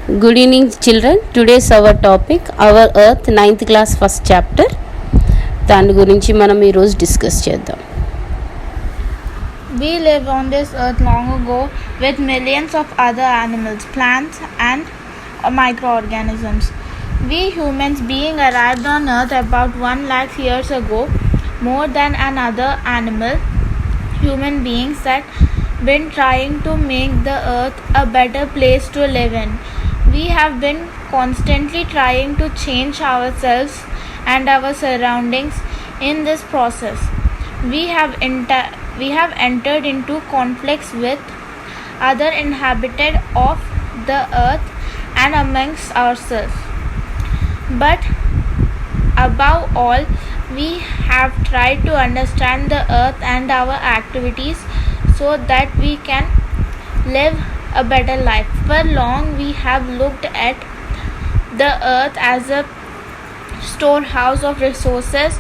Good evening, children. Today's our topic, our earth, 9th class, first chapter. దాని గురించి మనం ఈరోజు డిస్కస్ చేద్దాం. We live on this earth long ago with millions of other animals, plants and microorganisms. We humans being arrived on earth about 1 lakh years ago, more than another animal, human beings that been trying to make the earth a better place to live in. We have been constantly trying to change ourselves and our surroundings in this process. We have entered into conflicts with other inhabitants of the earth and amongst ourselves. But above all, we have tried to understand the earth and our activities so that we can live a better life. For long we have looked at the earth as a storehouse of resources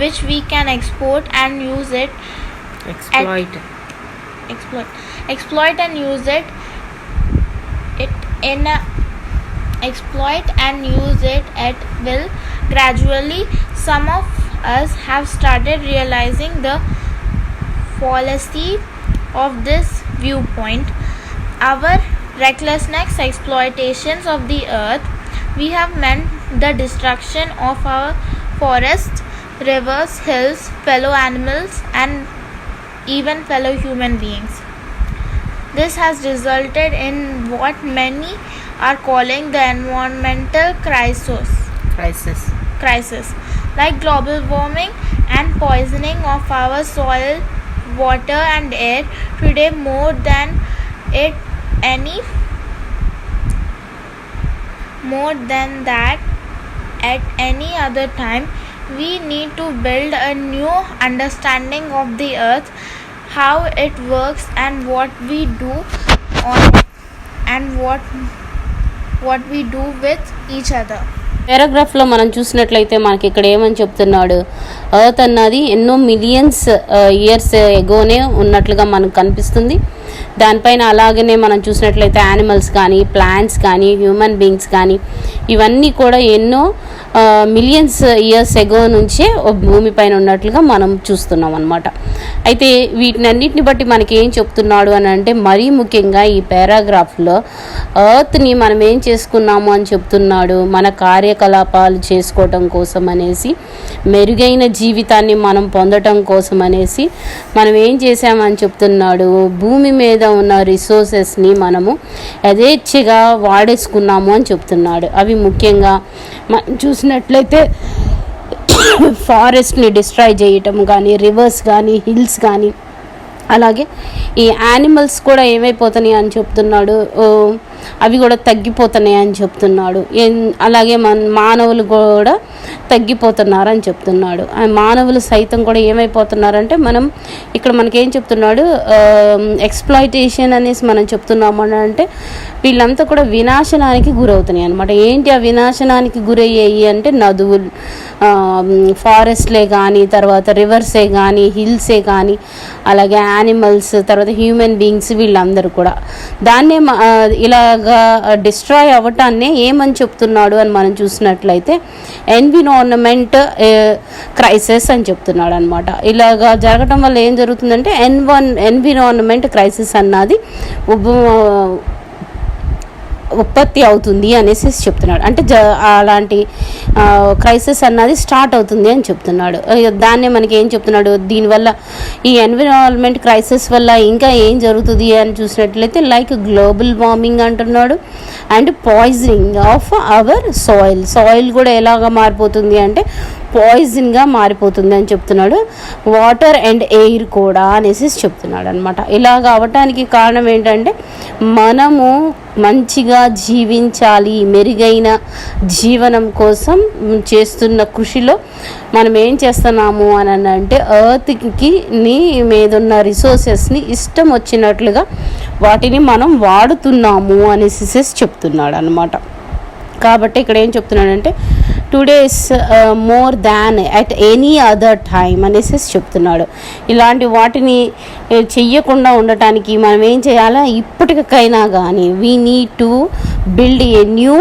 which we can export and use it exploit and use it at will. Gradually some of us have started realizing the fallacy of this viewpoint. Our recklessness exploitations of the earth, we have meant the destruction of our forests, rivers, hills, fellow animals and even fellow human beings. This has resulted in what many are calling the environmental crisis, like global warming and poisoning of our soil, water and air. Today more than that at any other time, we need to build a new understanding of the earth, how it works and what we do with each other. పారాగ్రాఫ్లో మనం చూసినట్లయితే మనకి ఇక్కడ ఏమని చెప్తున్నాడు, earth అన్నది ఎన్నో millions years ఎగోనే ఉన్నట్లుగా మనకు కనిపిస్తుంది. దానిపైన అలాగనే మనం చూసినట్లయితే యానిమల్స్ కానీ, ప్లాంట్స్ కానీ, హ్యూమన్ బీయింగ్స్ కానీ ఇవన్నీ కూడా ఎన్నో మిలియన్స్ ఇయర్స్ ఎగో నుంచే భూమిపైన ఉన్నట్లుగా మనం చూస్తున్నాం అన్నమాట. అయితే వీటినన్నిటిని బట్టి మనకి ఏం చెప్తున్నాడు అని అంటే, మరీ ముఖ్యంగా ఈ పారాగ్రాఫ్లో ఎర్త్ని మనం ఏం చేసుకున్నాము అని చెప్తున్నాడు. మన కార్యకలాపాలు చేసుకోవటం కోసం అనేసి, మెరుగైన జీవితాన్ని మనం పొందటం కోసం అనేసి మనం ఏం చేసామని చెప్తున్నాడు. భూమి మీద ఉన్న రిసోర్సెస్ని మనము యథేచ్ఛగా వాడేసుకున్నాము అని చెప్తున్నాడు. అవి ముఖ్యంగా మనం చూసినట్లయితే ఫారెస్ట్ని డిస్ట్రాయ్ చేయటం కానీ, రివర్స్ కానీ, హిల్స్ కానీ, అలాగే ఈ యానిమల్స్ కూడా ఏమైపోతున్నాయి అని చెప్తున్నాడు, అవి కూడా తగ్గిపోతున్నాయి అని చెప్తున్నాడు. అలాగే మానవులు కూడా తగ్గిపోతున్నారని చెప్తున్నాడు. మానవులు సైతం కూడా ఏమైపోతున్నారంటే, మనం ఇక్కడ మనకేం చెప్తున్నాడు, ఎక్స్ప్లాయిటేషన్ అనేసి మనం చెప్తున్నాము అంటే వీళ్ళంతా కూడా వినాశనానికి గురవుతున్నాయి అనమాట. ఏంటి ఆ వినాశనానికి గురయ్యాయి అంటే, నదువులు, ఫారెస్ట్లే కానీ, తర్వాత రివర్సే కానీ, హిల్సే కానీ, అలాగే యానిమల్స్, తర్వాత హ్యూమన్ బీయింగ్స్, వీళ్ళందరూ కూడా దాన్నే ఇలాగా డిస్ట్రాయ్ అవ్వటాన్నే ఏమని చెప్తున్నాడు అని మనం చూసినట్లయితే ఎన్విరాన్మెంట్ క్రైసిస్ అని చెప్తున్నాడు అనమాట. ఇలాగా జరగటం వల్ల ఏం జరుగుతుందంటే ఎన్విరాన్మెంట్ క్రైసిస్ అన్నది ఉత్పత్తి అవుతుంది అనేసి చెప్తున్నాడు. అంటే అలాంటి క్రైసిస్ అన్నది స్టార్ట్ అవుతుంది అని చెప్తున్నాడు. దాన్నే మనకి ఏం చెప్తున్నాడు, దీనివల్ల ఈ ఎన్విరాన్మెంట్ క్రైసిస్ వల్ల ఇంకా ఏం జరుగుతుంది అని చూసినట్లయితే, లైక్ గ్లోబల్ వార్మింగ్ అంటున్నాడు, and poisoning of our soil కూడా ఎలాగ మారిపోతుంది అంటే పాయిజన్గా మారిపోతుంది అని చెప్తున్నాడు. వాటర్ అండ్ ఎయిర్ కూడా అనేసి చెప్తున్నాడు అనమాట. ఇలాగ అవటానికి కారణం ఏంటంటే, మనము మంచిగా జీవించాలి, మెరుగైన జీవనం కోసం చేస్తున్న కృషిలో మనం ఏం చేస్తున్నాము అని అంటే, ఎర్త్కి మీద ఉన్న రిసోర్సెస్ని ఇష్టం వచ్చినట్లుగా వాటిని మనం వాడుతున్నాము అనేసి చెప్తున్నాడు అనమాట. కాబట్టి ఇక్కడ ఏం చెప్తున్నాడంటే, today's more than at any other time అనేసి చెప్తున్నాడు. ఇలాంటి వాటిని చెయ్యకుండా ఉండటానికి మనం ఏం చేయాలా, ఇప్పటికైనా కానీ we need to build a new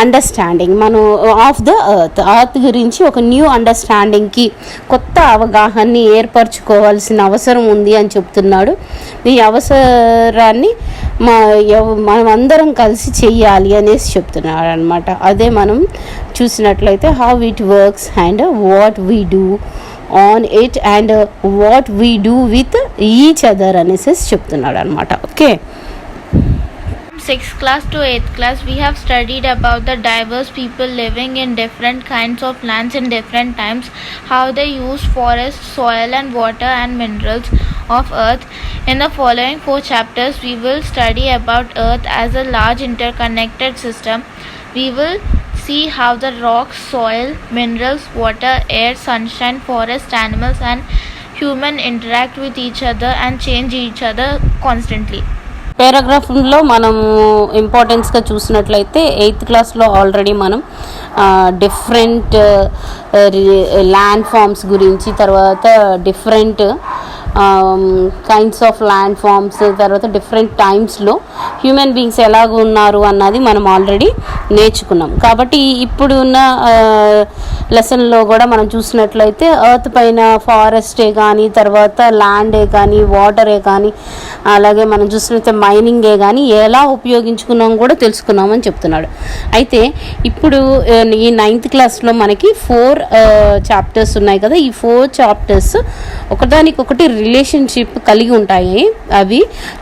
understanding మనం ఆఫ్ ద ఎర్త్ గురించి ఒక న్యూ అండర్స్టాండింగ్కి కొత్త అవగాహనని ఏర్పరచుకోవాల్సిన అవసరం ఉంది అని చెప్తున్నాడు. ఈ అవసరాన్ని మనం అందరం కలిసి చెయ్యాలి అనేసి చెప్తున్నాడు అనమాట. అదే మనం చూసినట్లయితే how it works and what we do on it and what we do with each other అనేసి చెప్తున్నాడు అనమాట. Okay, 6th class to 8th class we have studied about the diverse people living in different kinds of lands in different times, how they use forest, soil and water and minerals of earth. In the following 4 chapters we will study about earth as a large interconnected system. We will see how the rocks, soil, minerals, water, air, sunshine, forest, animals and human interact with each other and change each other constantly. పారాగ్రాఫ్లో మనం ఇంపార్టెన్స్గా చూసినట్లయితే 8th క్లాస్లో already మనం different land forms గురించి, తర్వాత different kinds of land forms, తర్వాత different టైమ్స్లో human beings ఎలాగ ఉన్నారు అన్నది మనం ఆల్రెడీ నేర్చుకున్నాం. కాబట్టి ఇప్పుడు ఉన్న లెసన్లో కూడా మనం చూసినట్లయితే ఎర్త్ పైన ఫారెస్టే కానీ, తర్వాత ల్యాండే కానీ, వాటరే కానీ, అలాగే మనం చూసినట్లయితే మైనింగే కానీ ఎలా ఉపయోగించుకున్నాం కూడా తెలుసుకున్నామని చెప్తున్నాడు. అయితే ఇప్పుడు ఈ 9th క్లాస్లో మనకి 4 చాప్టర్స్ ఉన్నాయి కదా. ఈ 4 చాప్టర్స్ ఒకదానికొకటి రిలేషన్షిప్ కలిగి ఉంటాయి. అవి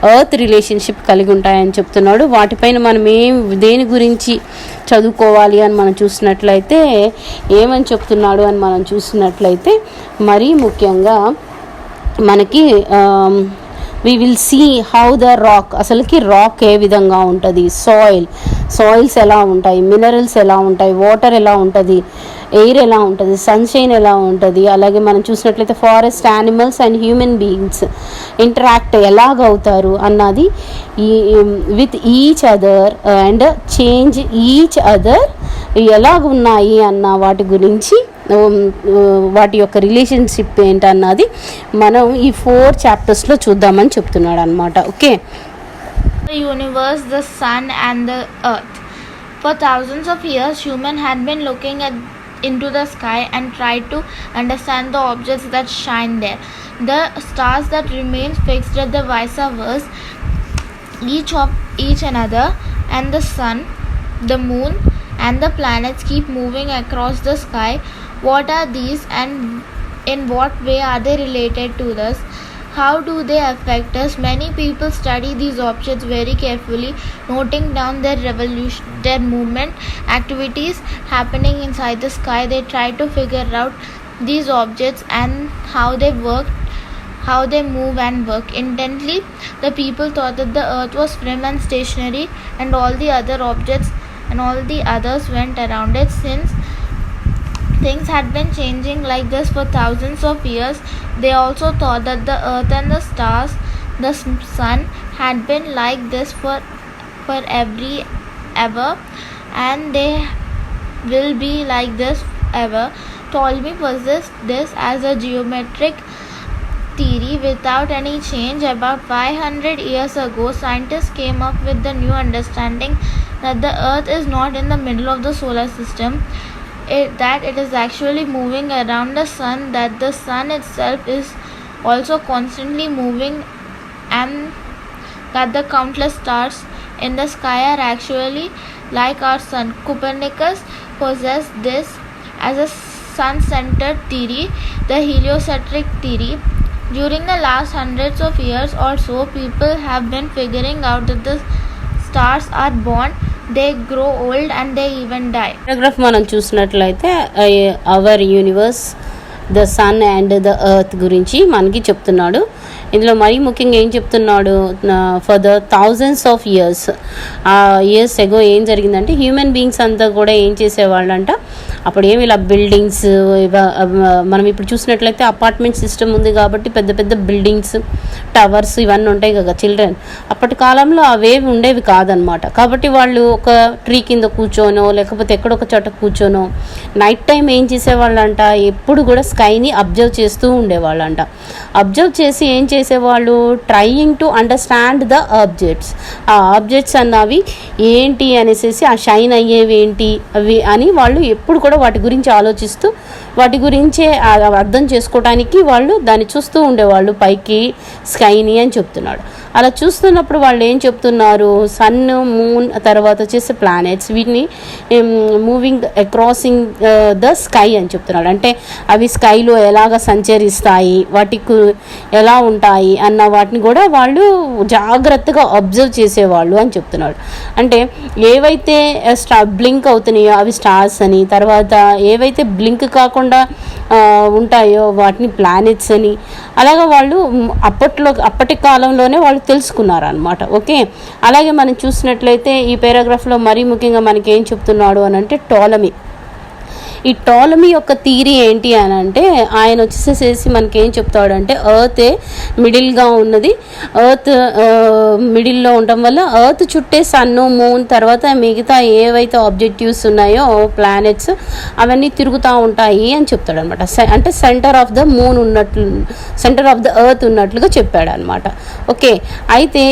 ఎర్త్ రిలేషన్షిప్ కలిగి ఉంటాయని చెప్తున్నాడు. వాటిపైన మనం దేని గురించి చదువుకోవాలి అని మనం చూసినట్లయితే ఏమని చెప్తున్నాడు అని మనం చూసినట్లయితే మరీ ముఖ్యంగా మనకి we will see how the rock, అసలుకి రాక్ ఏ విధంగా ఉంటుంది, సాయిల్స్ ఎలా ఉంటాయి, మినరల్స్ ఎలా ఉంటాయి, వాటర్ ఎలా ఉంటుంది, ఎయిర్ ఎలా ఉంటుంది, సన్షైన్ ఎలా ఉంటుంది, అలాగే మనం చూసినట్లయితే forest, animals and human beings interact ఎలాగవుతారు అన్నది with each other and change each other ఎలాగ ఉన్నాయి అన్న వాటి గురించి, వాటి యొక్క రిలేషన్షిప్ ఏంటన్నది మనం ఈ 4 చాప్టర్స్లో చూద్దామని చెప్తున్నాడు అనమాట. Okay, the universe, the sun and the earth. For thousands of years human had been looking into the sky and tried to understand the objects that shine there, the stars that remain fixed at the vice versa, each another, and the sun, the moon and the planets keep moving across the sky. What are these and in what way are they related to us? How do they affect us? Many people study these objects very carefully, noting down their movement, activities happening inside the sky. They try to figure out these objects and how they work, how they move and work. Intently, the people thought that the earth was firm and stationary, and all the other objects and all the others went around it. Since things had been changing like this for thousands of years, they also thought that the earth and the stars, the sun, had been like this for ever, and they will be like this ever. Ptolemy possessed this as a geometric theory without any change. About 500 years ago, scientists came up with the new understanding that the earth is not in the middle of the solar system, that it is actually moving around the sun, that the sun itself is also constantly moving, and that the countless stars in the sky are actually like our sun. Copernicus possessed this as a sun-centered theory, the heliocentric theory. During the last hundreds of years or so, people have been figuring out that the stars are born, they grow old and they even die. Paragraph మనం చూసినట్లయితే our universe, the sun and the earth గురించి మనకి చెప్తున్నాడు. ఇందులో మరీ ముఖ్యంగా ఏం చెప్తున్నాడు, for the thousands of years ago ఏం జరిగిందంటే హ్యూమన్ బీయింగ్స్ అంతా కూడా ఏం చేసేవాళ్ళంట, అప్పుడు ఏమి ఇలా బిల్డింగ్స్ మనం ఇప్పుడు చూసినట్లయితే అపార్ట్మెంట్ సిస్టమ్ ఉంది కాబట్టి పెద్ద పెద్ద బిల్డింగ్స్, టవర్స్ ఇవన్నీ ఉంటాయి కదా చిల్డ్రన్. అప్పటి కాలంలో అవేవి ఉండేవి కాదనమాట. కాబట్టి వాళ్ళు ఒక ట్రీ కింద కూర్చోనో లేకపోతే ఎక్కడొక చోట కూర్చోనో నైట్ టైం ఏం చేసేవాళ్ళంట, ఎప్పుడు కూడా స్కైని అబ్జర్వ్ చేస్తూ ఉండేవాళ్ళంట. అబ్జర్వ్ చేసి ఏం చేసేవాళ్ళు, trying to understand the objects. ఆ ఆబ్జెక్ట్స్ అన్నవి ఏంటి అనేసి, ఆ షైన్ అయ్యేవి ఏంటి అవి అని వాళ్ళు ఎప్పుడు కూడా వాటి గురించి ఆలోచిస్తూ వాటి గురించే అర్థం చేసుకోవడానికి వాళ్ళు దాన్ని చూస్తూ ఉండేవాళ్ళు, పైకి స్కైని అని చెప్తున్నాడు. అలా చూస్తున్నప్పుడు వాళ్ళు ఏం చెప్తున్నారు, సన్, మూన్, తర్వాత వచ్చేసి ప్లానెట్స్, వీటిని మూవింగ్ అక్రాసింగ్ ద స్కై అని చెప్తున్నాడు. అంటే అవి స్కైలో ఎలాగ సంచరిస్తాయి, వాటికి ఎలా ఉంటాయి అన్న వాటిని కూడా వాళ్ళు జాగ్రత్తగా అబ్జర్వ్ చేసేవాళ్ళు అని చెప్తున్నాడు. అంటే ఏవైతే బ్లింక్ అవుతున్నాయో అవి స్టార్స్ అని, తర్వాత ఏవైతే బ్లింక్ కాకుండా ఉంటాయో వాటిని ప్లానెట్స్ అని, అలాగా వాళ్ళు అప్పటి కాలంలోనే వాళ్ళు తెలుసుకున్నారు అనమాట. ఓకే, అలాగే మనం చూసినట్లయితే ఈ పారాగ్రాఫ్లో మరీ ముఖ్యంగా మనకి ఏం చెప్తున్నాడు అని అంటే టోలమీ. ఈ టోలమీ యొక్క థియరీ ఏంటి అని అంటే ఆయన వచ్చేసేసి మనకి ఏం చెప్తాడంటే ఎర్త్ మిడిల్గా ఉన్నది, ఎర్త్ మిడిల్లో ఉండటం వల్ల ఎర్త్ చుట్టే సన్, మూన్, తర్వాత మిగతా ఏవైతే ఆబ్జెక్టివ్స్ ఉన్నాయో ప్లానెట్స్ అవన్నీ తిరుగుతూ ఉంటాయి అని చెప్తాడు అనమాట. అంటే సెంటర్ ఆఫ్ ద మూన్ ఉన్నట్లు, సెంటర్ ఆఫ్ ద ఎర్త్ ఉన్నట్లుగా చెప్పాడు అనమాట. ఓకే, అయితే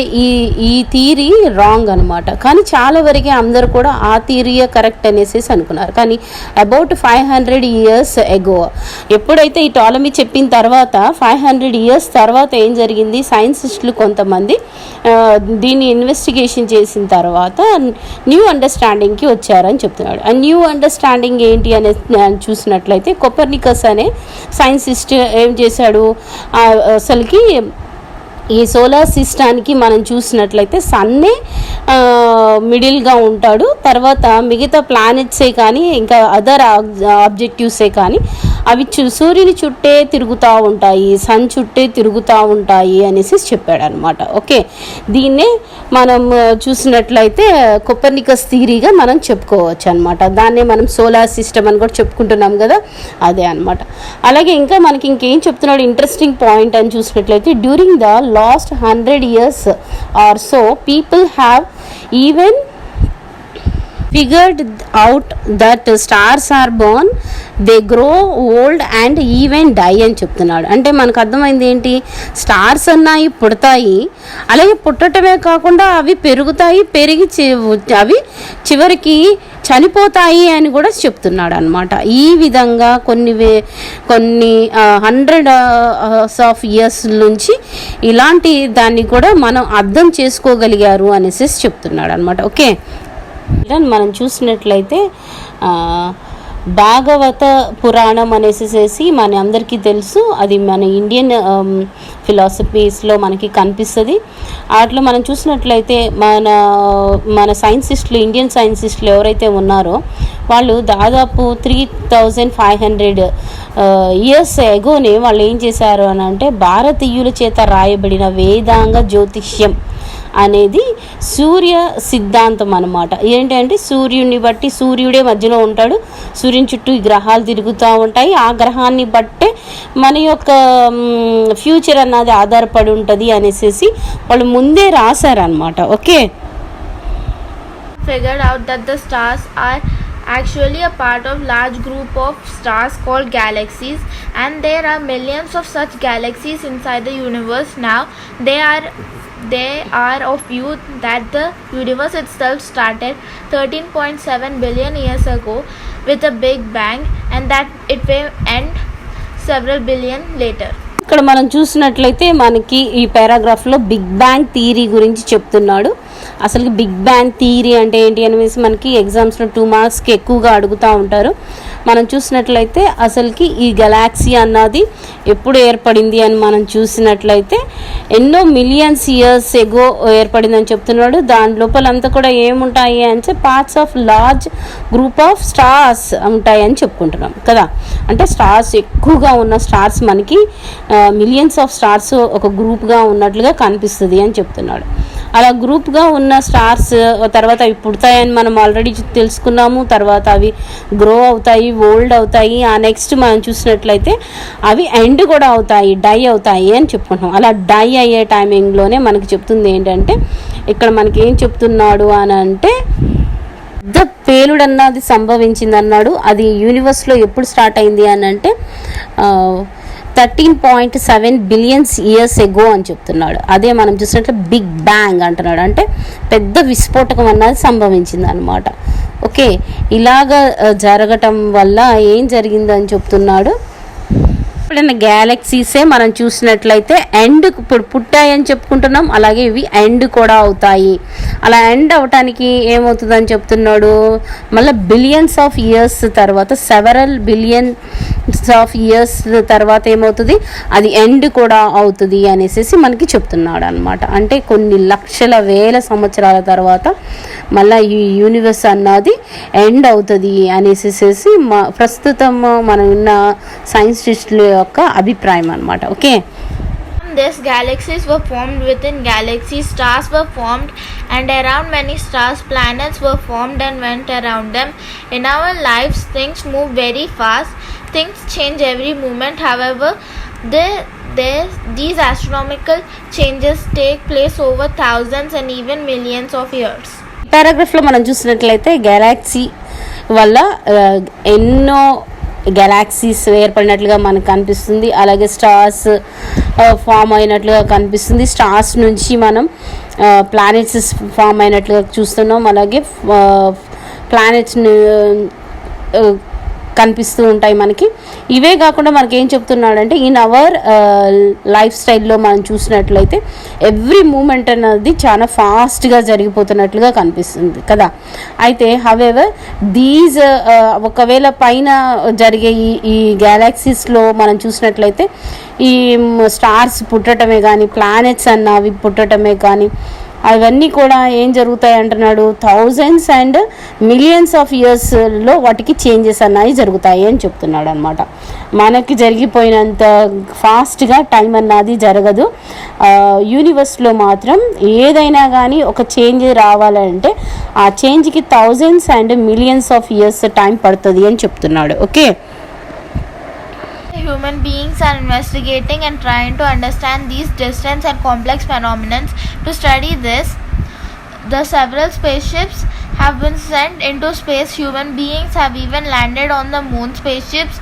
ఈ థియరీ రాంగ్ అనమాట. కానీ చాలా వరకే అందరూ కూడా ఆ థియరీయే కరెక్ట్ అనేసి అనుకున్నారు. కానీ అబౌట్ 500 years ago, ఎప్పుడైతే ఈ టాలమీ చెప్పిన తర్వాత 500 years తర్వాత ఏం జరిగింది, సైన్సిస్టులు కొంతమంది దీన్ని ఇన్వెస్టిగేషన్ చేసిన తర్వాత న్యూ అండర్స్టాండింగ్కి వచ్చారని చెప్తున్నాడు. ఆ న్యూ అండర్స్టాండింగ్ ఏంటి అనేది చూసినట్లయితే కోపర్నికస్ అనే సైన్సిస్ట్ ఏం చేశాడు, అసలుకి ఈ సోలార్ సిస్టానికి మనం చూసినట్లయితే సన్నే మిడిల్గా ఉంటాడు, తర్వాత మిగతా ప్లానెట్సే కానీ ఇంకా అదర్ ఆబ్జెక్టివ్సే కానీ అవి సూర్యుని చుట్టే తిరుగుతూ ఉంటాయి, సన్ చుట్టే తిరుగుతూ ఉంటాయి అనేసి చెప్పాడు అనమాట. ఓకే, దీన్నే మనం చూసినట్లయితే కోపర్నికస్ థియరీగా మనం చెప్పుకోవచ్చు అనమాట. దాన్నే మనం సోలార్ సిస్టమ్ అని కూడా చెప్పుకుంటున్నాం కదా, అదే అనమాట. అలాగే ఇంకా మనకి ఇంకేం చెప్తున్నాడు ఇంట్రెస్టింగ్ పాయింట్ అని చూసినట్లయితే during the last 100 years or so people have even figured out that stars are born, they grow old and even die అని చెప్తున్నాడు. అంటే మనకు అర్థమైంది ఏంటి, స్టార్స్ అన్నాయి పుడతాయి, అలాగే పుట్టటమే కాకుండా అవి పెరుగుతాయి, పెరిగి అవి చివరికి చనిపోతాయి అని కూడా చెప్తున్నాడు అనమాట. ఈ విధంగా కొన్ని 100 of years నుంచి ఇలాంటి దాన్ని కూడా మనం అర్థం చేసుకోగలిగారు అనేసి చెప్తున్నాడు అనమాట. ఓకే, మనం చూసినట్లయితే భాగవత పురాణం అనేసి మన అందరికీ తెలుసు, అది మన ఇండియన్ ఫిలాసఫీస్లో మనకి కనిపిస్తుంది. వాటిలో మనం చూసినట్లయితే మన సైన్సిస్టులు, ఇండియన్ సైన్సిస్టులు ఎవరైతే ఉన్నారో వాళ్ళు దాదాపు 3500 years ఎగోనే వాళ్ళు ఏం చేశారు అని అంటే భారతీయుల చేత రాయబడిన వేదాంగ జ్యోతిష్యం అనేది సూర్య సిద్ధాంతం అనమాట. ఏంటంటే సూర్యుడిని బట్టి, సూర్యుడే మధ్యలో ఉంటాడు, సూర్యుని చుట్టూ ఈ గ్రహాలు తిరుగుతూ ఉంటాయి, ఆ గ్రహాన్ని బట్టే మన యొక్క ఫ్యూచర్ అన్నది ఆధారపడి ఉంటుంది అనేసి వాళ్ళు ముందే రాశారనమాట. Okay, figured out that the stars are actually a part of large group of stars called galaxies, and there are millions of such galaxies inside the universe now. They are of view that the universe itself started 13.7 billion years ago with a big bang, and that it will end several billion later. ఇక్కడ మనం చూసినట్లయితే మనకి ఈ పారాగ్రాఫ్లో big bang theory గురించి చెప్తున్నాడు. అసలు big bang theory అంటే ఏంటి అనేసి మనకి ఎగ్జామ్స్లో 2 మార్క్స్కి ఎక్కువగా అడుగుతూ ఉంటారు. మనం చూసినట్లయితే అసలుకి ఈ గెలాక్సీ అన్నది ఎప్పుడు ఏర్పడింది అని మనం చూసినట్లయితే ఎన్నో మిలియన్స్ ఇయర్స్ ఎగో ఏర్పడిందని చెప్తున్నాడు. దాని లోపలంతా కూడా ఏముంటాయి అంటే parts of large group of stars ఉంటాయని చెప్పుకుంటున్నాం కదా. అంటే స్టార్స్ ఎక్కువగా ఉన్న స్టార్స్ మనకి మిలియన్స్ ఆఫ్ స్టార్స్ ఒక గ్రూప్గా ఉన్నట్లుగా కనిపిస్తుంది అని చెప్తున్నాడు. అలా గ్రూప్గా ఉన్న స్టార్స్ తర్వాత అవి పుడతాయని మనం ఆల్రెడీ తెలుసుకున్నాము. తర్వాత అవి గ్రో అవుతాయి, ఓల్డ్ అవుతాయి. ఆ నెక్స్ట్ మనం చూసినట్లయితే అవి ఎండ్ కూడా అవుతాయి, డై అవుతాయి అని చెప్పుకుంటాం. అలా డై అయ్యే టైమింగ్లోనే మనకి చెప్తుంది ఏంటంటే, ఇక్కడ మనకి ఏం చెప్తున్నాడు అని అంటే, పెద్ద పేలుడు అన్నది సంభవించింది అన్నాడు. అది యూనివర్స్లో ఎప్పుడు స్టార్ట్ అయింది అని అంటే 13.7 బిలియన్స్ ఇయర్స్ ఎగో అని చెప్తున్నాడు. అదే మనం చూసినట్లు బిగ్ బ్యాంగ్ అంటున్నాడు, అంటే పెద్ద విస్ఫోటకం అన్నది సంభవించింది అనమాట. ఓకే, ఇలాగ జరగటం వల్ల ఏం జరిగిందని చెప్తున్నాడు. ఎప్పుడైనా గ్యాలక్సీసే మనం చూసినట్లయితే ఎండ్ ఇప్పుడు పుట్టాయని చెప్పుకుంటున్నాం, అలాగే ఇవి ఎండ్ కూడా అవుతాయి. అలా ఎండ్ అవటానికి ఏమవుతుందని చెప్తున్నాడు, మళ్ళీ బిలియన్స్ ఆఫ్ ఇయర్స్ తర్వాత, సెవరల్ బిలియన్స్ ఆఫ్ ఇయర్స్ తర్వాత ఏమవుతుంది, అది ఎండ్ కూడా అవుతుంది అనేసి మనకి చెప్తున్నాడు అనమాట. అంటే కొన్ని లక్షల వేల సంవత్సరాల తర్వాత మళ్ళీ ఈ యూనివర్స్ అన్నది ఎండ్ అవుతుంది అనేసి ప్రస్తుతం మనం ఉన్న సైంటిస్టుల యొక్క అభిప్రాయం అనమాట. Okay, this galaxies were formed, within galaxies stars were formed, and around many stars planets were formed and went around them. In our lives things move very fast, things change every moment. However, these astronomical changes take place over thousands and even millions of years. పారాగ్రాఫ్లో మనం చూసినట్లయితే Galaxy వల్ల ఎన్నో galaxies ఏర్పడినట్లుగా మనకు కనిపిస్తుంది. అలాగే stars form అయినట్లుగా కనిపిస్తుంది. Stars నుంచి మనం ప్లానెట్స్ ఫామ్ అయినట్లుగా చూస్తున్నాం. అలాగే ప్లానెట్స్ కనిపిస్తూ ఉంటాయి మనకి. ఇవే కాకుండా మనకి ఏం చెప్తున్నాడంటే, ఇన్ అవర్ లైఫ్ స్టైల్లో మనం చూసినట్లయితే ఎవ్రీ మూమెంట్ అనేది చాలా ఫాస్ట్గా జరిగిపోతున్నట్లుగా కనిపిస్తుంది కదా. అయితే హవెవర్ దీస్ ఒకవేళ పైన జరిగే ఈ గ్యాలక్సీస్లో మనం చూసినట్లయితే ఈ స్టార్స్ పుట్టడమే కానీ, ప్లానెట్స్ అన్నవి పుట్టడమే కానీ, అవన్నీ కూడా ఏం జరుగుతాయి అంటున్నాడు, థౌజండ్స్ అండ్ మిలియన్స్ ఆఫ్ ఇయర్స్లో వాటికి చేంజెస్ అన్నవి జరుగుతాయి అని చెప్తున్నాడు అనమాట. మనకి జరిగిపోయినంత ఫాస్ట్గా టైం అన్నది జరగదు. యూనివర్స్లో మాత్రం ఏదైనా కానీ ఒక చేంజ్ రావాలంటే ఆ చేంజ్కి thousands and millions of years time పడుతుంది అని చెప్తున్నాడు. Okay, Human beings are investigating and trying to understand these distant and complex phenomena. To study this, the several spaceships have been sent into space. Human beings have even landed on the moon. Spaceships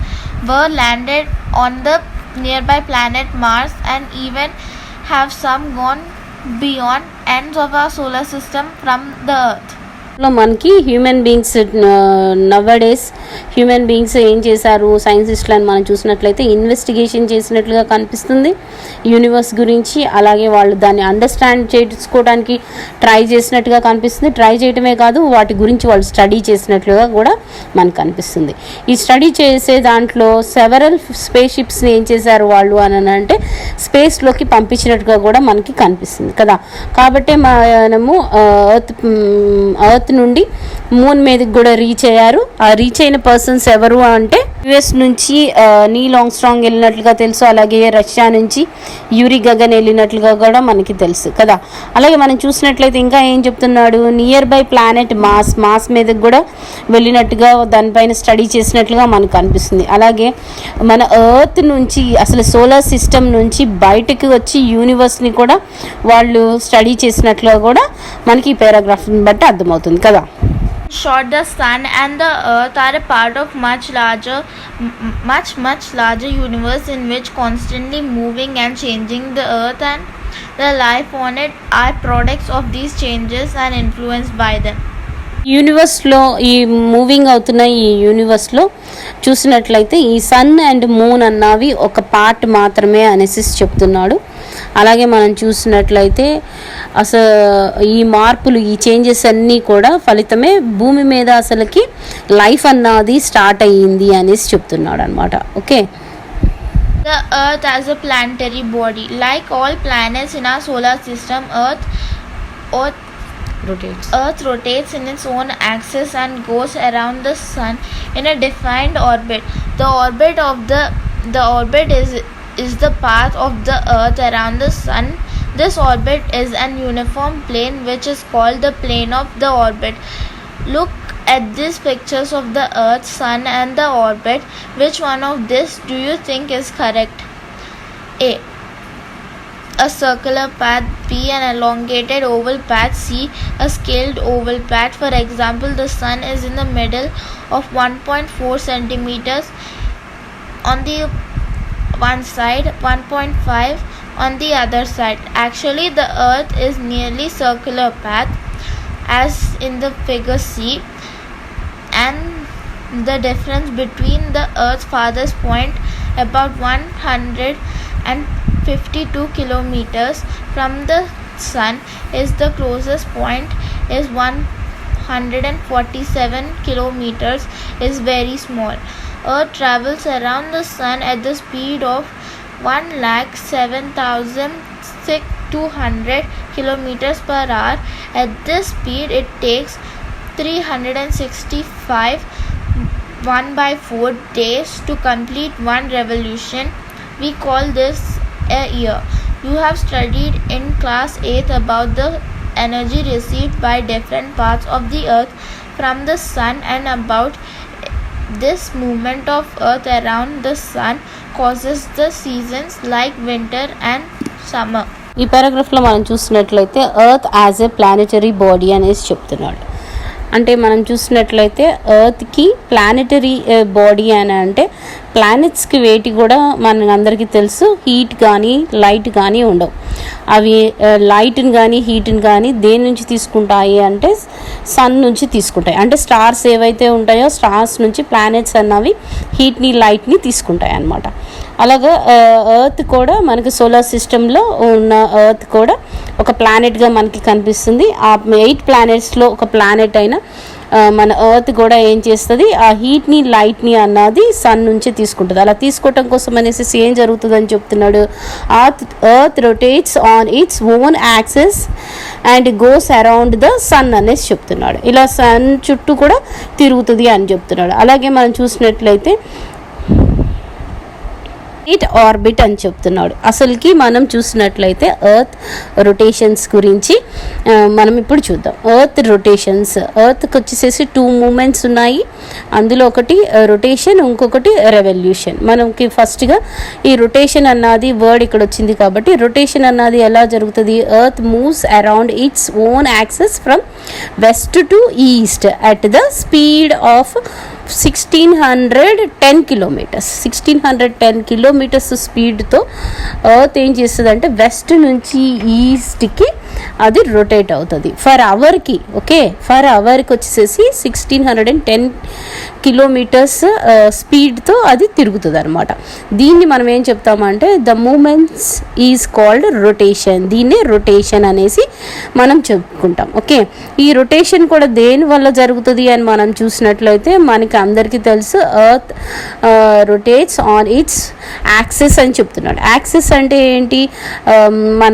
were landed on the nearby planet Mars, and even have some gone beyond ends of our solar system from the Earth. లో మనకి human beings నవడేస్ human beings ఏం చేశారు, సైంటిస్టులను మనం చూసినట్లయితే investigation చేసినట్లుగా కనిపిస్తుంది universe గురించి. అలాగే వాళ్ళు దాన్ని అండర్స్టాండ్ చేసుకోవడానికి ట్రై చేసినట్టుగా కనిపిస్తుంది. ట్రై చేయటమే కాదు, వాటి గురించి వాళ్ళు స్టడీ చేసినట్లుగా కూడా మనకు కనిపిస్తుంది. ఈ స్టడీ చేసే దాంట్లో సెవరల్ స్పేస్ షిప్స్ని ఏం చేశారు వాళ్ళు అని అంటే స్పేస్లోకి పంపించినట్టుగా కూడా మనకి కనిపిస్తుంది కదా. కాబట్టి మనము ఎర్త్ నుండి మూన్ మీదకి కూడా రీచ్ అయ్యారు. ఆ రీచ్ అయిన పర్సన్స్ ఎవరు అంటే యుఎస్ నుంచి నీల్ ఆర్మ్స్ట్రాంగ్ వెళ్ళినట్లుగా తెలుసు. అలాగే రష్యా నుంచి యూరి గగన్ వెళ్ళినట్లుగా కూడా మనకి తెలుసు కదా. అలాగే మనం చూసినట్లయితే ఇంకా ఏం చెప్తున్నాడు, నియర్ బై ప్లానెట్ మాస్ మీదకి కూడా వెళ్ళినట్టుగా దానిపైన స్టడీ చేసినట్లుగా మనకు కనిపిస్తుంది. అలాగే మన ఎర్త్ నుంచి అసలు సోలార్ సిస్టమ్ నుంచి బయటకు వచ్చి యూనివర్స్ని కూడా వాళ్ళు స్టడీ చేసినట్లుగా కూడా మనకి ఈ పారాగ్రాఫ్ని బట్టి అర్థమవుతుంది కదా. Short, the sun and the earth are a part of much larger universe in which constantly moving and changing. The earth and the life on it are products of these changes and influenced by them. యూనివర్స్లో ఈ moving అవుతున్న ఈ యూనివర్స్లో చూసినట్లయితే ఈ sun and moon అన్నవి ఒక part మాత్రమే అనేసి చెప్తున్నాడు. అలాగే మనం చూసినట్లయితే అసలు ఈ మార్పులు, ఈ చేంజెస్ అన్నీ కూడా ఫలితమే భూమి మీద అసలుకి లైఫ్ అన్నది స్టార్ట్ అయ్యింది అనేసి చెప్తున్నాడు అనమాట. Okay, The earth as a planetary body. Like all planets in our solar system, Earth rotates in its own axis and goes around the sun in a defined orbit. The orbit is the path of the earth around the sun. This orbit is an uniform plane which is called the plane of the orbit. Look at these pictures of the Earth, Sun and the orbit. Which one of this do you think is correct? A circular path, B an elongated oval path, C a scaled oval path. For example, the Sun is in the middle of 1.4 centimeters on the one side, 1.5 on the other side. Actually, the Earth is nearly circular path as in the figure C, and the difference between the Earth's farthest point, about 152 kilometers, from the Sun is the closest point is 147 kilometers, is very small. Earth travels around the Sun at the speed of 107,200 kilometers per hour. At this speed, it takes 365 1/4 days to complete one revolution. We call this a year. You have studied in class 8th about the energy received by different parts of the Earth from the Sun, and about this movement of Earth around the Sun causes the seasons like winter and summer. ఈ పారాగ్రాఫ్లో మనం చూసినట్లయితే earth as a planetary body అనేసి చెప్తున్నాడు. అంటే మనం చూసినట్లయితే ఎర్త్కి planetary body అని అంటే ప్లానెట్స్కి వేటి కూడా మన అందరికీ తెలుసు, హీట్ కానీ లైట్ కానీ ఉండవు. అవి లైట్ని కానీ హీట్ని కానీ దేని నుంచి తీసుకుంటాయి అంటే సన్ నుంచి తీసుకుంటాయి. అంటే స్టార్స్ ఏవైతే ఉంటాయో స్టార్స్ నుంచి ప్లానెట్స్ అన్నవి హీట్ని లైట్ని తీసుకుంటాయి అన్నమాట. అలాగా ఎర్త్ కూడా మనకి సోలార్ సిస్టంలో ఉన్న ఎర్త్ కూడా ఒక ప్లానెట్గా మనకి కనిపిస్తుంది. ఆ 8 ప్లానెట్స్లో ఒక ప్లానెట్ అయిన మన ఎర్త్ కూడా ఏం చేస్తుంది, ఆ హీట్ని లైట్ని అన్నది సన్ నుంచి తీసుకుంటుంది. అలా తీసుకోవటం కోసం అనేసి ఏం జరుగుతుందని చెప్తున్నాడు, earth rotates on its own axis and goes around the sun అనేసి చెప్తున్నాడు. ఇలా సన్ చుట్టూ కూడా తిరుగుతుంది అని చెప్తున్నాడు. అలాగే మనం చూసినట్లయితే ఆర్బిట్ అని చెప్తున్నాడు. అసలుకి మనం చూసినట్లయితే ఎర్త్ రొటేషన్స్ గురించి మనం ఇప్పుడు చూద్దాం. ఎర్త్ రొటేషన్స్, ఎర్త్కి వచ్చేసేసి 2 మూమెంట్స్ ఉన్నాయి. అందులో ఒకటి రొటేషన్, ఇంకొకటి రెవల్యూషన్. మనకి ఫస్ట్గా ఈ రొటేషన్ అన్నది వర్డ్ ఇక్కడ వచ్చింది కాబట్టి రొటేషన్ అన్నది ఎలా జరుగుతుంది, earth moves around its own axis from west to east at the speed of 1610 kilometres. 1610 kilometres స్పీడ్తో ఎర్త్ ఏం చేస్తుంది అంటే వెస్ట్ నుంచి ఈస్ట్కి అది రొటేట్ అవుతుంది ఫర్ అవర్కి. ఓకే, ఫర్ అవర్కి వచ్చేసేసి 1610 కిలోమీటర్స్ స్పీడ్తో అది తిరుగుతుంది అనమాట. దీన్ని మనం ఏం చెప్తామంటే the movements is called rotation. దీన్నే రొటేషన్ అనేసి మనం చెప్పుకుంటాం. ఓకే, ఈ రొటేషన్ కూడా దేని వల్ల జరుగుతుంది అని మనం చూసినట్లయితే మనకి అందరికీ తెలుసు, earth rotates on it's access అని చెప్తున్నాడు. యాక్సెస్ అంటే ఏంటి, మన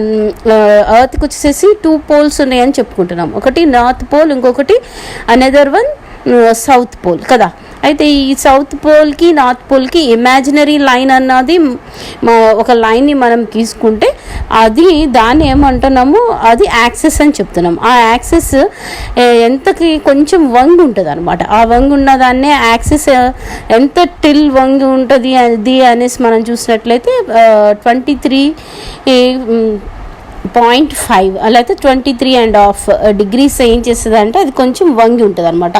ఎర్త్కి వచ్చేసేసి 2 పోల్స్ ఉన్నాయని చెప్పుకుంటున్నాం. ఒకటి నార్త్ పోల్, ఇంకొకటి అనదర్ వన్ సౌత్ పోల్ కదా. అయితే ఈ సౌత్ పోల్కి నార్త్ పోల్కి ఇమాజినరీ లైన్ అన్నది ఒక లైన్ని మనం తీసుకుంటే అది దాన్ని ఏమంటున్నాము, అది యాక్సెస్ అని చెప్తున్నాం. ఆ యాక్సెస్ ఎంతకి కొంచెం వంగి ఉంటుంది అనమాట. ఆ వంగి ఉన్న దాన్నే యాక్సెస్ ఎంత టిల్ వంగి ఉంటుంది అది అనేసి మనం చూసినట్లయితే 23.5 అలా అయితే 23.5 degrees ఏం చేస్తుంది అంటే అది కొంచెం వంగి ఉంటుంది అనమాట.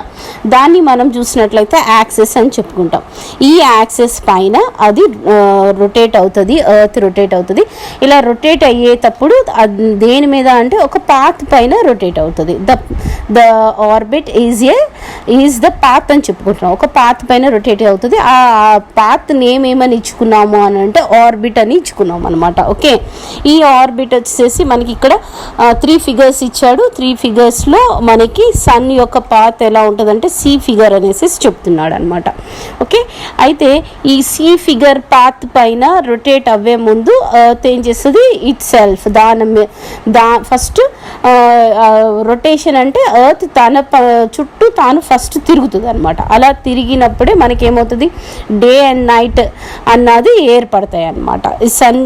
దాన్ని మనం చూసినట్లయితే యాక్సెస్ అని చెప్పుకుంటాం. ఈ యాక్సెస్ పైన అది రొటేట్ అవుతుంది, ఎర్త్ రొటేట్ అవుతుంది. ఇలా రొటేట్ అయ్యేటప్పుడు దేని మీద అంటే ఒక పాత్ పైన రొటేట్ అవుతుంది. The orbit is the path అని చెప్పుకుంటున్నాం. ఒక పాత్ పైన రొటేట్ అవుతుంది. ఆ పాత్ నేమ్ ఏమని ఇచ్చుకున్నాము అని అంటే ఆర్బిట్ అని ఇచ్చుకున్నాం అనమాట. ఓకే, ఈ ఆర్బిట్ వచ్చేసి మనకి ఇక్కడ 3 ఫిగర్స్ ఇచ్చాడు. 3 ఫిగర్స్లో మనకి సన్ యొక్క పాత్ ఎలా ఉంటుందంటే సి ఫిగర్ అనేసి చెప్తున్నాడు అనమాట. ఓకే, అయితే ఈ సి ఫిగర్ పాత్ పైన రొటేట్ అవ్వే ముందు ఎర్త్ ఏం చేస్తుంది, ఇట్ సెల్ఫ్ ఫస్ట్ రొటేషన్ అంటే ఎర్త్ తన చుట్టూ తాను ఫస్ట్ తిరుగుతుంది అనమాట. అలా తిరిగినప్పుడే మనకేమవుతుంది, డే అండ్ నైట్ అన్నది ఏర్పడతాయి అన్నమాట. ఈ సన్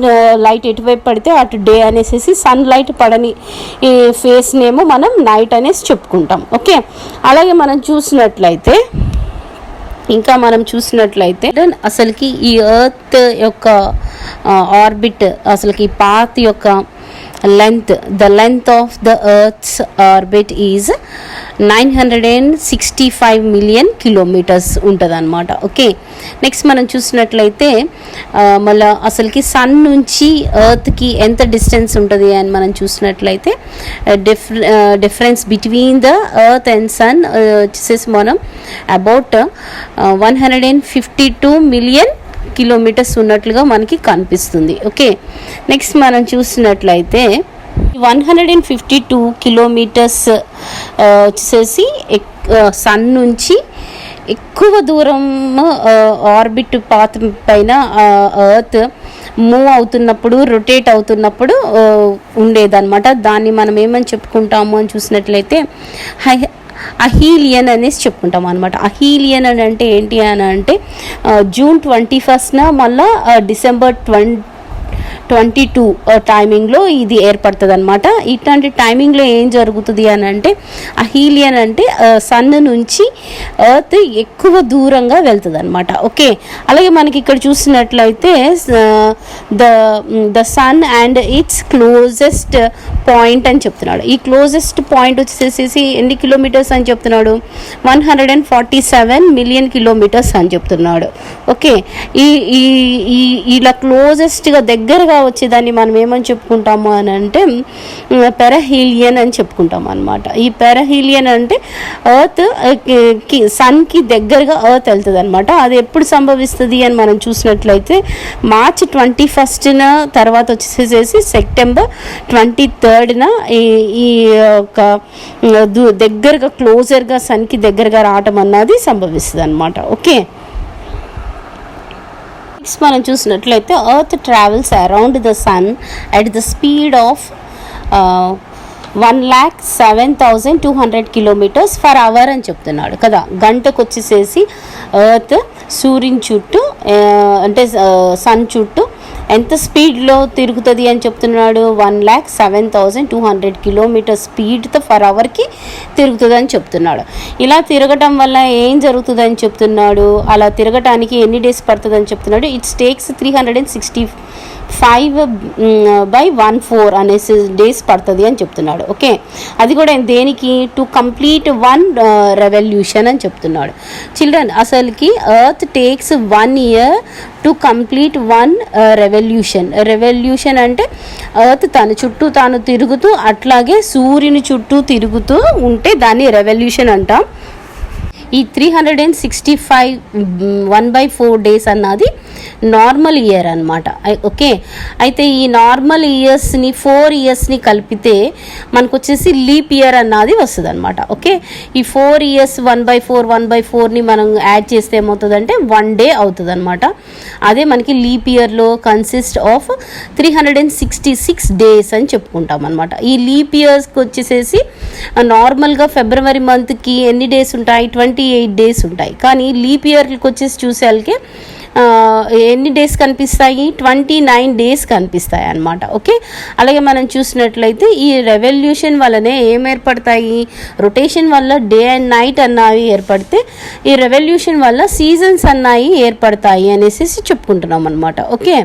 లైట్ ఎటువైపు పడితే అటు డే అనేసి, సన్ లైట్ పడని ఈ ఫేస్నేమో మనం నైట్ అనేసి చెప్పుకుంటాం. ఓకే, అలాగే మనం చూసినట్లయితే అసలుకి ఈ ఎర్త్ యొక్క ఆర్బిట్, అసలుకి ఈ పాత్ యొక్క the length of the earth's orbit is 965 million kilometers ఉంటుందన్నమాట. ఓకే, నెక్స్ట్ మనం చూసినట్లయితే మళ్ళీ అసలుకి సన్ నుంచి ఎర్త్కి ఎంత డిస్టెన్స్ ఉంటుంది అని మనం చూసినట్లయితే difference between the earth and sun వచ్చేసి మనం అబౌట్ 152 million కిలోమీటర్స్ ఉన్నట్లుగా మనకి కనిపిస్తుంది. ఓకే, నెక్స్ట్ మనం చూసినట్లయితే 152 కిలోమీటర్స్ వచ్చేసి సన్ నుంచి ఎక్కువ దూరం ఆర్బిట్ పాత్ పైన ఎర్త్ మూవ్ అవుతున్నప్పుడు, రొటేట్ అవుతున్నప్పుడు ఉండేదన్నమాట. దాన్ని మనం ఏమని చెప్పుకుంటాము అని చూసినట్లయితే అహీలియన్ అనేసి చెప్పుకుంటాం అనమాట. అహీలియన్ అని అంటే ఏంటి అని అంటే జూన్ 21న మళ్ళీ డిసెంబర్ 22 టైమింగ్లో ఇది ఏర్పడుతుంది అనమాట. ఇట్లాంటి టైమింగ్లో ఏం జరుగుతుంది అని అంటే అహీలియన్ అంటే సన్ నుంచి ఎర్త్ ఎక్కువ దూరంగా వెళ్తుంది అనమాట. ఓకే, అలాగే మనకి ఇక్కడ చూసినట్లయితే the sun and its closest point అని చెప్తున్నాడు. ఈ క్లోజెస్ట్ పాయింట్ వచ్చేసేసి ఎన్ని కిలోమీటర్స్ అని చెప్తున్నాడు, 147 మిలియన్ కిలోమీటర్స్ అని చెప్తున్నాడు. ఓకే, ఇలా క్లోజెస్ట్గా దగ్గరగా వచ్చేదాన్ని మనం ఏమని చెప్పుకుంటాము అని అంటే పెరహీలియన్ అని చెప్పుకుంటాం అనమాట. ఈ పెరహీలియన్ అంటే ఎర్త్ సన్కి దగ్గరగా ఎర్త్ వెళ్తుంది అనమాట. అది ఎప్పుడు సంభవిస్తుంది అని మనం చూసినట్లయితే మార్చ్ 21న తర్వాత వచ్చేసేసి సెప్టెంబర్ 23న ఈ యొక్క దగ్గరగా క్లోజర్గా సన్కి దగ్గరగా రావటం అన్నది సంభవిస్తుంది అనమాట. ఓకే, మనం చూసినట్లయితే earth travels around the sun at the speed of 1,07,200 kilometres per hour అని చెప్తున్నాడు కదా. గంటకు వచ్చేసేసి ఎర్త్ సూర్యుని చుట్టూ అంటే సన్ చుట్టూ ఎంత స్పీడ్లో తిరుగుతుంది అని చెప్తున్నాడు, 1,07,200 కిలోమీటర్ స్పీడ్తో ఫర్ అవర్కి తిరుగుతుంది అని చెప్తున్నాడు. ఇలా తిరగటం వల్ల ఏం జరుగుతుంది అని చెప్తున్నాడు, అలా తిరగటానికి ఎన్ని డేస్ పడుతుంది అని చెప్తున్నాడు. ఇట్స్ టేక్స్ 365/14 అనేసి డేస్ పడుతుంది అని చెప్తున్నాడు. ఓకే, అది కూడా దేనికి, టు కంప్లీట్ 1 రెవల్యూషన్ అని చెప్తున్నాడు. చిల్డ్రన్, అసలుకి earth takes 1 year to complete 1 revolution అంటే ఎర్త్ తన చుట్టూ తాను తిరుగుతూ అట్లాగే సూర్యుని చుట్టూ తిరుగుతూ ఉంటే దాన్ని రెవల్యూషన్ అంటాం. ఈ 365 1/4 డేస్ అన్నది నార్మల్ ఇయర్ అనమాట. ఓకే, అయితే ఈ నార్మల్ ఇయర్స్ని 4 ఇయర్స్ని కలిపితే మనకు వచ్చేసి లీప్ ఇయర్ అన్నది వస్తుంది అనమాట. ఓకే, ఈ 4 ఇయర్స్ 1/4ని మనం యాడ్ చేస్తే ఏమవుతుందంటే 1 day అవుతుంది అనమాట. అదే మనకి లీప్ ఇయర్లో కన్సిస్ట్ ఆఫ్ 366 days అని చెప్పుకుంటాం అనమాట. ఈ లీప్ ఇయర్స్కి వచ్చేసేసి నార్మల్గా ఫిబ్రవరి మంత్కి ఎన్ని డేస్ ఉంటాయి, 28 days ఉంటాయి. కానీ లీప్ ఇయర్కి వచ్చేసి చూసేళ్ళకి ఎన్ని డేస్ కనిపిస్తాయి, 29 days కనిపిస్తాయి అన్నమాట. ఓకే, అలాగే మనం చూసినట్లయితే ఈ రెవల్యూషన్ వల్లనే ఏం ఏర్పడతాయి, రొటేషన్ వల్ల డే అండ్ నైట్ అన్నవి ఏర్పడితే ఈ రెవల్యూషన్ వల్ల సీజన్స్ అన్నవి ఏర్పడతాయి అనేసి చెప్పుకుంటున్నాం అనమాట. ఓకే.